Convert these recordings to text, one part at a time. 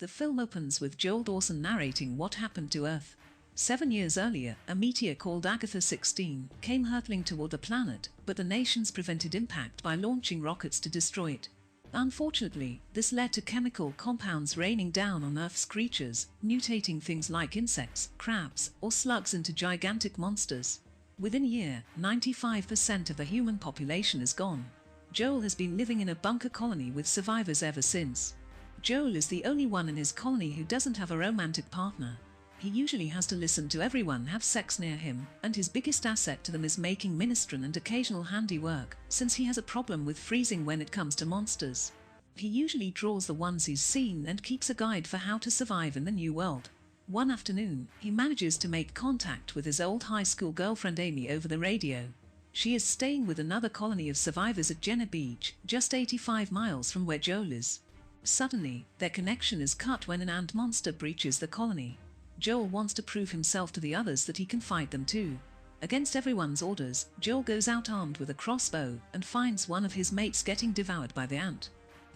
The film opens with Joel Dawson narrating what happened to Earth. 7 years earlier, a meteor called Agatha 16 came hurtling toward the planet, but the nations prevented impact by launching rockets to destroy it. Unfortunately, this led to chemical compounds raining down on Earth's creatures, mutating things like insects, crabs, or slugs into gigantic monsters. Within a year, 95% of the human population is gone. Joel has been living in a bunker colony with survivors ever since. Joel is the only one in his colony who doesn't have a romantic partner. He usually has to listen to everyone have sex near him, and his biggest asset to them is making minestrone and occasional handiwork, since he has a problem with freezing when it comes to monsters. He usually draws the ones he's seen and keeps a guide for how to survive in the new world. One afternoon, he manages to make contact with his old high school girlfriend Amy over the radio. She is staying with another colony of survivors at Jenna Beach, just 85 miles from where Joel is. Suddenly, their connection is cut when an ant monster breaches the colony. Joel wants to prove himself to the others that he can fight them too. Against everyone's orders, Joel goes out armed with a crossbow and finds one of his mates getting devoured by the ant.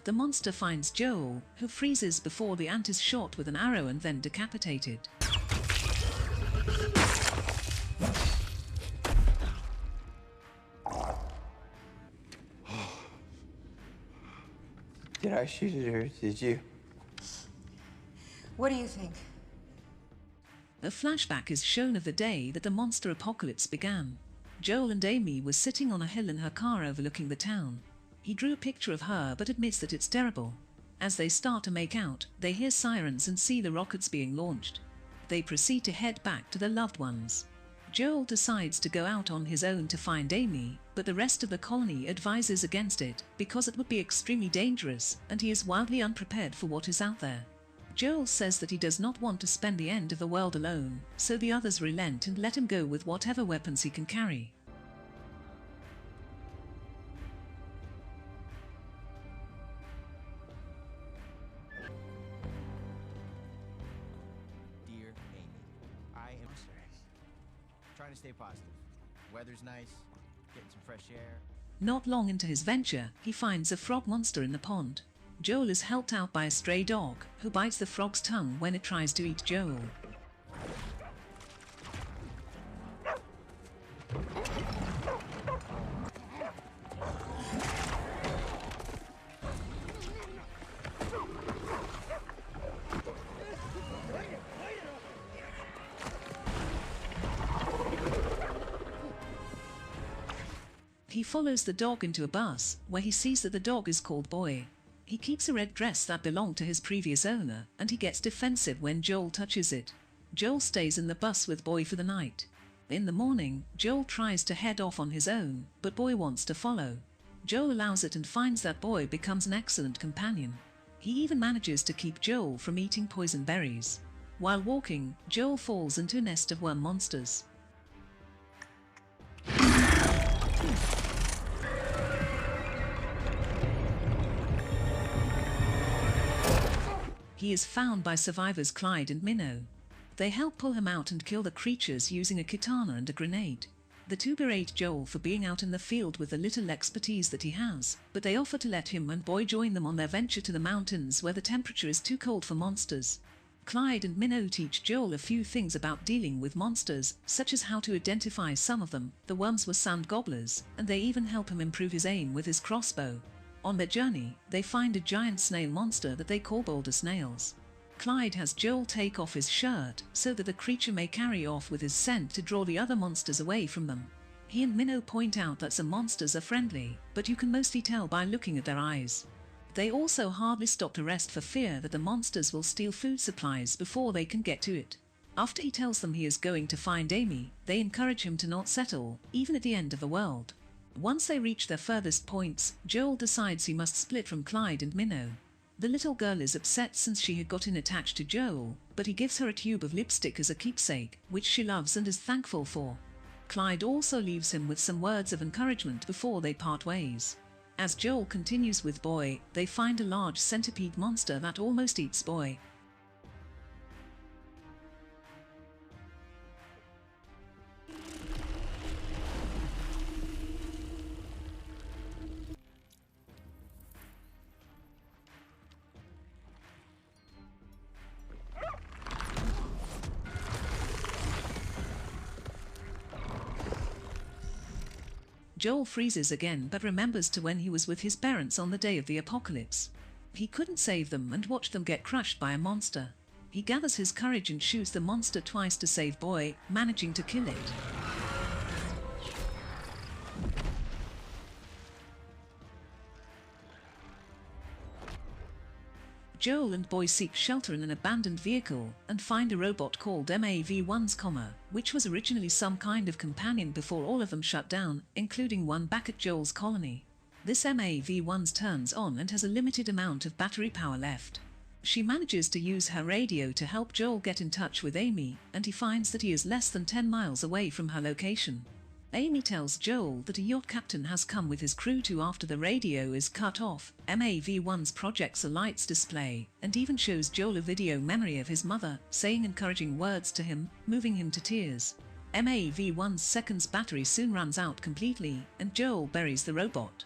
The monster finds Joel, who freezes before the ant is shot with an arrow and then decapitated. Did I shoot it or did you? What do you think? A flashback is shown of the day that the monster apocalypse began. Joel and Amy were sitting on a hill in her car overlooking the town. He drew a picture of her but admits that it's terrible. As they start to make out, they hear sirens and see the rockets being launched. They proceed to head back to their loved ones. Joel decides to go out on his own to find Amy, but the rest of the colony advises against it because it would be extremely dangerous and he is wildly unprepared for what is out there. Joel says that he does not want to spend the end of the world alone, so the others relent and let him go with whatever weapons he can carry. Dear Amy, I am trying to stay positive. Weather's nice, getting some fresh air. Not long into his venture, he finds a frog monster in the pond. Joel is helped out by a stray dog, who bites the frog's tongue when it tries to eat Joel. He follows the dog into a bus, where he sees that the dog is called Boy. He keeps a red dress that belonged to his previous owner, and he gets defensive when Joel touches it. Joel stays in the bus with Boy for the night. In the morning, Joel tries to head off on his own, but Boy wants to follow. Joel allows it and finds that Boy becomes an excellent companion. He even manages to keep Joel from eating poison berries. While walking, Joel falls into a nest of worm monsters. He is found by survivors Clyde and Minnow. They help pull him out and kill the creatures using a katana and a grenade. The two berate Joel for being out in the field with the little expertise that he has, but they offer to let him and Boy join them on their venture to the mountains where the temperature is too cold for monsters. Clyde and Minnow teach Joel a few things about dealing with monsters, such as how to identify some of them. The worms were sand gobblers, and they even help him improve his aim with his crossbow. On their journey, they find a giant snail monster that they call boulder snails. Clyde has Joel take off his shirt so that the creature may carry off with his scent to draw the other monsters away from them. He and Minnow point out that some monsters are friendly, but you can mostly tell by looking at their eyes. They also hardly stop to rest for fear that the monsters will steal food supplies before they can get to it. After he tells them he is going to find Amy, they encourage him to not settle, even at the end of the world. Once they reach their furthest points, Joel decides he must split from Clyde and Minnow. The little girl is upset since she had gotten attached to Joel, but he gives her a tube of lipstick as a keepsake, which she loves and is thankful for. Clyde also leaves him with some words of encouragement before they part ways. As Joel continues with Boy, they find a large centipede monster that almost eats Boy. Joel freezes again but remembers to when he was with his parents on the day of the apocalypse. He couldn't save them and watch them get crushed by a monster. He gathers his courage and shoots the monster twice to save Boy, managing to kill it. Joel and Boy seek shelter in an abandoned vehicle and find a robot called MAV-1's, which was originally some kind of companion before all of them shut down, including one back at Joel's colony. This MAV-1's turns on and has a limited amount of battery power left. She manages to use her radio to help Joel get in touch with Amy, and he finds that he is less than 10 miles away from her location. Amy tells Joel that a yacht captain has come with his crew to after the radio is cut off. MAV-1's projects a lights display and even shows Joel a video memory of his mother, saying encouraging words to him, moving him to tears. MAV-1's second's battery soon runs out completely, and Joel buries the robot.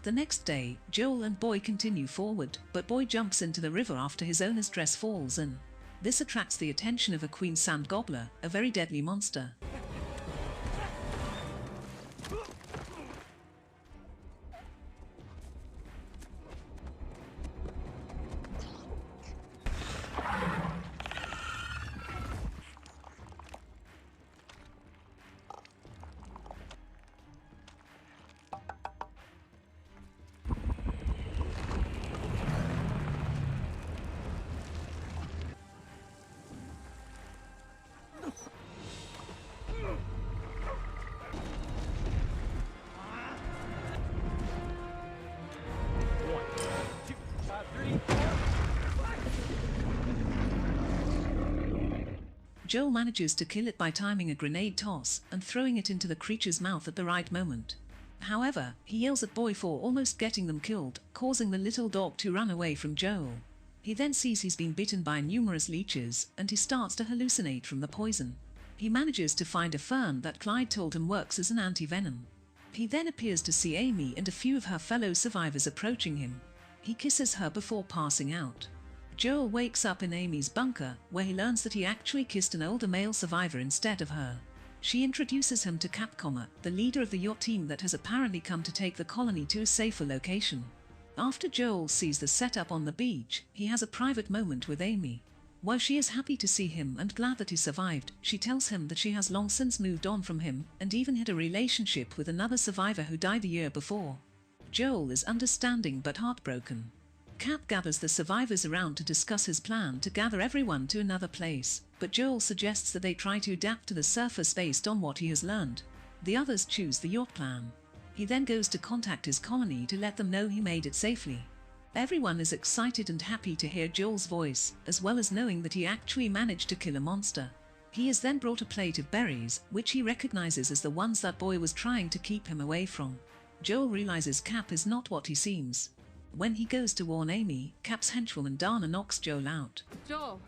The next day, Joel and Boy continue forward, but Boy jumps into the river after his owner's dress falls in. This attracts the attention of a queen sand gobbler, a very deadly monster. Joel manages to kill it by timing a grenade toss and throwing it into the creature's mouth at the right moment. However, he yells at Boy for almost getting them killed, causing the little dog to run away from Joel. He then sees he's been bitten by numerous leeches, and he starts to hallucinate from the poison. He manages to find a fern that Clyde told him works as an anti-venom. He then appears to see Amy and a few of her fellow survivors approaching him. He kisses her before passing out. Joel wakes up in Amy's bunker, where he learns that he actually kissed an older male survivor instead of her. She introduces him to Capcom, the leader of the yacht team that has apparently come to take the colony to a safer location. After Joel sees the setup on the beach, he has a private moment with Amy. While she is happy to see him and glad that he survived, she tells him that she has long since moved on from him and even had a relationship with another survivor who died the year before. Joel is understanding but heartbroken. Cap gathers the survivors around to discuss his plan to gather everyone to another place, but Joel suggests that they try to adapt to the surface based on what he has learned. The others choose the yacht plan. He then goes to contact his colony to let them know he made it safely. Everyone is excited and happy to hear Joel's voice, as well as knowing that he actually managed to kill a monster. He is then brought a plate of berries, which he recognizes as the ones that Boy was trying to keep him away from. Joel realizes Cap is not what he seems. When he goes to warn Amy, Cap's henchwoman Dana knocks Joel out. Joel.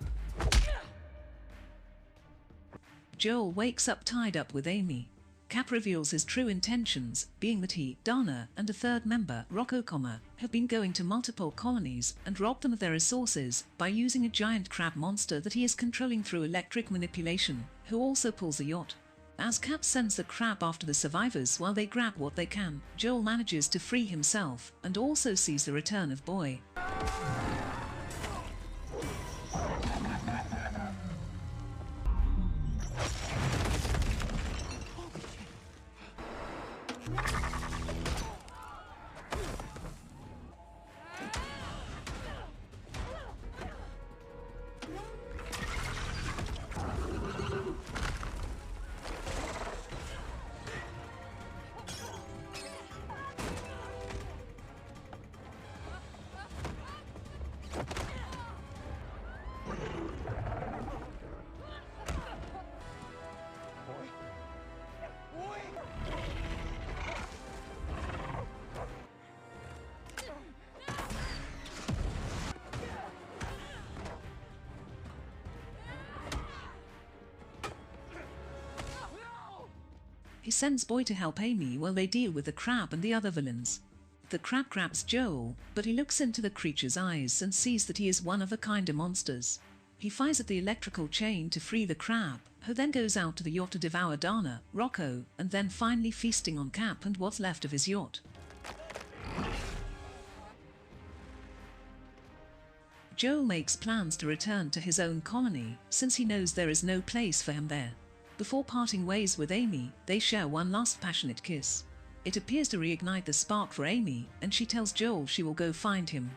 Joel wakes up tied up with Amy. Cap reveals his true intentions, being that he, Dana, and a third member, Rocco, have been going to multiple colonies and robbed them of their resources by using a giant crab monster that he is controlling through electric manipulation, who also pulls a yacht. As Cap sends the crab after the survivors while they grab what they can, Joel manages to free himself and also sees the return of Boy. He sends Boy to help Amy while they deal with the crab and the other villains. The crab grabs Joel, but he looks into the creature's eyes and sees that he is one of a kind of monsters. He fires at the electrical chain to free the crab, who then goes out to the yacht to devour Dana, Rocco, and then finally feasting on Cap and what's left of his yacht. Joel makes plans to return to his own colony, since he knows there is no place for him there. Before parting ways with Amy, they share one last passionate kiss. It appears to reignite the spark for Amy, and she tells Joel she will go find him.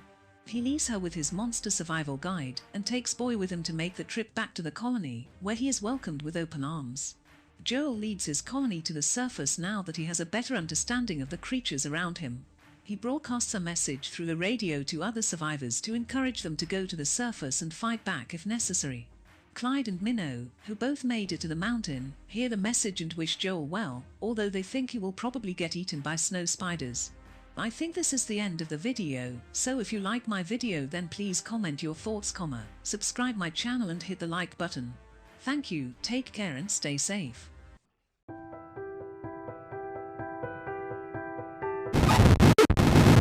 He leaves her with his monster survival guide, and takes Boy with him to make the trip back to the colony, where he is welcomed with open arms. Joel leads his colony to the surface now that he has a better understanding of the creatures around him. He broadcasts a message through the radio to other survivors to encourage them to go to the surface and fight back if necessary. Clyde and Minnow, who both made it to the mountain, hear the message and wish Joel well, although they think he will probably get eaten by snow spiders. I think this is the end of the video, so if you like my video then please comment your thoughts, subscribe my channel and hit the like button. Thank you, take care and stay safe.